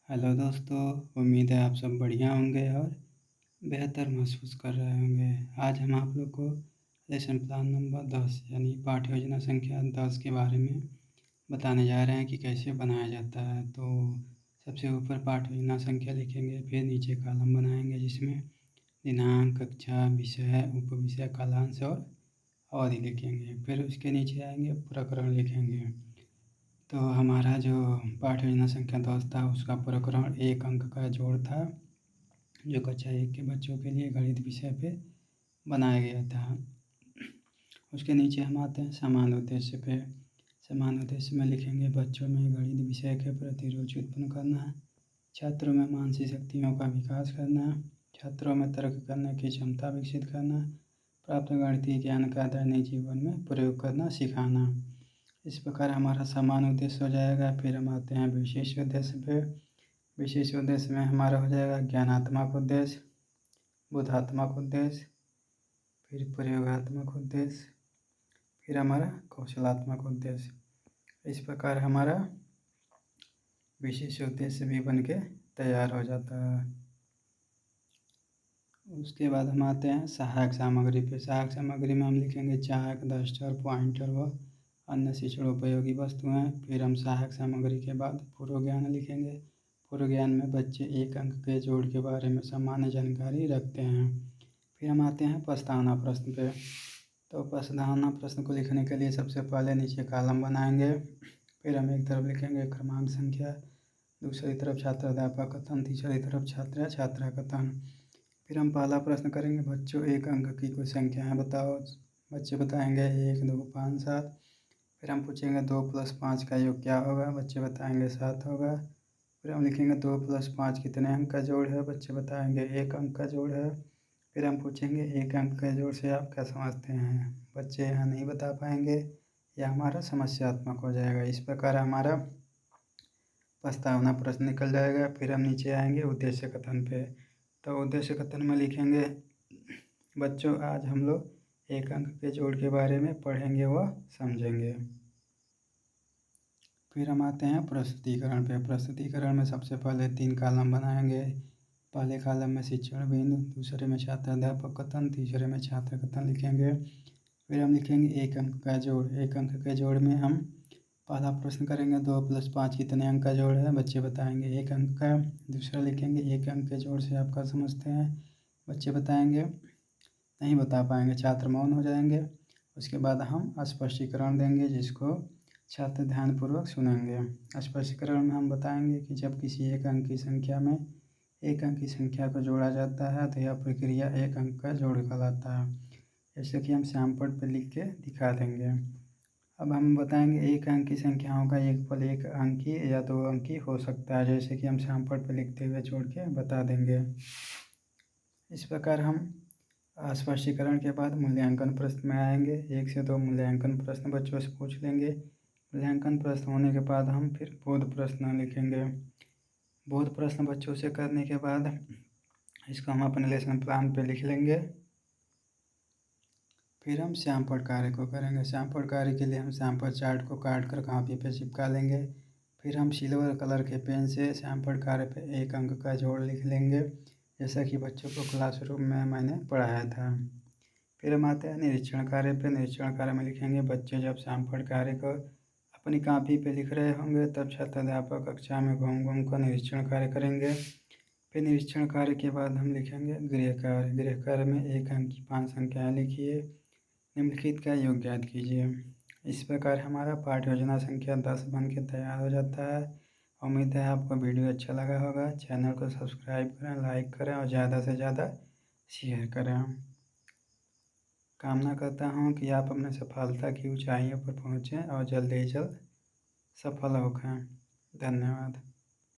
Hello दोस्तों, उम्मीद है आप सब बढ़िया होंगे और बेहतर महसूस कर रहे होंगे। आज हम आप लोग को लेसन प्लान नंबर 10 यानी पाठ्य योजना संख्या 10 के बारे में बताने जा रहे हैं कि कैसे बनाया जाता है। तो सबसे ऊपर पाठ्य योजना संख्या लिखेंगे, फिर नीचे कॉलम बनाएंगे जिसमें दिनांक, कक्षा, विषय, उपविषय, कालांश और अवधि लिखेंगे। फिर उसके नीचे आएंगे, प्रकरण लिखेंगे। तो हमारा जो पाठ्य योजना संख्या 10 था उसका प्रकरण 1 अंक का जोड़ था, जो कक्षा 1 के बच्चों के लिए गणित विषय पे बनाया गया था। उसके नीचे हम आते हैं समान उद्देश्य पे। समान उद्देश्य में लिखेंगे बच्चों में गणित विषय के प्रति रुचि उत्पन्न करना, छात्रों में मानसिक शक्तियों का विकास करना, छात्रों में तर्क करने की क्षमता विकसित करना, प्राप्त गणितीय ज्ञान का दैनिक जीवन में प्रयोग करना सिखाना। इस प्रकार हमारा समान उद्देश्य हो जाएगा। फिर हम आते हैं विशेष उद्देश्य पे। विशेष उद्देश्य में हमारा हो जाएगा ज्ञानात्मक उद्देश्य, बोधात्मक उद्देश्य, फिर प्रयोगात्मक उद्देश्य, फिर हमारा कौशलात्मक उद्देश्य। इस प्रकार हमारा विशेष उद्देश्य भी बन के तैयार हो जाता है। उसके बाद हम आते हैं सहायक सामग्री पे। सहायक सामग्री में हम लिखेंगे चाक, डस्टर, पॉइंटर व अन्य शिक्षण उपयोगी वस्तुएं। फिर हम सहायक सामग्री के बाद पूर्व ज्ञान लिखेंगे। पूर्व ज्ञान में बच्चे 1 अंक के जोड़ के बारे में सामान्य जानकारी रखते हैं। फिर हम आते हैं प्रस्तावना प्रश्न पे। तो प्रस्तावना प्रश्न को लिखने के लिए सबसे पहले नीचे कॉलम बनाएंगे। फिर हम एक तरफ लिखेंगे क्रमांक संख्या, दूसरी तरफ छात्र अध्यापक कथन, तीसरी तरफ छात्र या छात्रा कथन। फिर हम पहला प्रश्न करेंगे बच्चों 1 अंक की कुछ संख्याएं बताओ। बच्चे बताएंगे 1, 2, 5, 7। फिर हम पूछेंगे 2 + 5 का योग क्या होगा। बच्चे बताएंगे 7 होगा। फिर हम लिखेंगे 2 + 5 कितने अंक का जोड़ है। बच्चे बताएंगे 1 अंक का जोड़ है। फिर हम पूछेंगे 1 अंक के जोड़ से आप क्या समझते हैं। बच्चे यहाँ नहीं बता पाएंगे, यह हमारा समस्यात्मक हो जाएगा। इस प्रकार हमारा प्रस्तावना प्रश्न निकल जाएगा। फिर हम नीचे आएंगे उद्देश्य कथन पे। तो उद्देश्य कथन में लिखेंगे बच्चों आज हम लोग 1 अंक के जोड़ के बारे में पढ़ेंगे व समझेंगे। फिर हम आते हैं प्रस्तुतिकरण पे। प्रस्तुतिकरण में सबसे पहले 3 कॉलम बनाएंगे। पहले कॉलम में शिक्षण बिंदु, दूसरे में छात्र अध्यापक कथन, तीसरे में छात्र कथन लिखेंगे। फिर हम लिखेंगे 1 अंक का जोड़। 1 अंक के जोड़ में हम पहला प्रश्न करेंगे 2 + 5 कितने अंक का जोड़ है। बच्चे बताएंगे 1 अंक का। दूसरा लिखेंगे 1 अंक के जोड़ से आप क्या समझते हैं। बच्चे बताएंगे नहीं बता पाएंगे, छात्र मौन हो जाएंगे। उसके बाद हम स्पष्टीकरण देंगे जिसको छात्र ध्यानपूर्वक सुनेंगे। स्पष्टीकरण में हम बताएंगे कि जब किसी 1 अंक की संख्या में 1 अंक की संख्या को जोड़ा जाता है तो यह प्रक्रिया 1 अंक का जोड़ कहलाता है। जैसे कि हम श्यामपट्ट पर लिख के दिखा देंगे। अब हम बताएंगे 1 अंक की संख्याओं का एक फल 1 अंकी या 2 अंकी हो सकता है, जैसे कि हम श्यामपट्ट पर लिखते हुए जोड़ के बता देंगे। इस प्रकार हम स्पष्टीकरण के बाद मूल्यांकन प्रश्न में आएंगे। 1 से 2 मूल्यांकन प्रश्न बच्चों से पूछ लेंगे। मूल्यांकन प्रश्न होने के बाद हम फिर बोध प्रश्न लिखेंगे। बोध प्रश्न बच्चों से करने के बाद इसको हम अपने लेसन प्लान पे लिख लेंगे। फिर हम श्यामपट्ट कार्य को करेंगे। श्यामपट्ट कार्य के लिए हम श्यामपट्ट चार्ट को काट कर कापी पे चिपका लेंगे। फिर हम सिल्वर कलर के पेन से श्यामपट्ट कार्य पे 1 अंक का जोड़ लिख लेंगे, जैसा कि बच्चों को क्लासरूम में मैंने पढ़ाया था। फिर हम आते हैं निरीक्षण कार्य पे। निरीक्षण कार्य में लिखेंगे बच्चे जब श्यामपट्ट कार्य को अपनी कापी पे लिख रहे होंगे तब छात्र अध्यापक कक्षा में घूम घूम कर निरीक्षण कार्य करेंगे। फिर निरीक्षण कार्य के बाद हम लिखेंगे गृह कार्य। गृह कार्य में 1 अंक की 5 संख्याएँ लिखिए, निम्नलिखित का योग ज्ञात कीजिए। इस प्रकार हमारा पाठ्य योजना संख्या 10 बन के तैयार हो जाता है। उम्मीद है आपको वीडियो अच्छा लगा होगा। चैनल को सब्सक्राइब करें, लाइक करें और ज़्यादा से ज़्यादा शेयर करें। कामना करता हूँ कि आप अपने सफलता की ऊंचाइयों पर पहुँचें और जल्द ही जल्द सफल हों। धन्यवाद।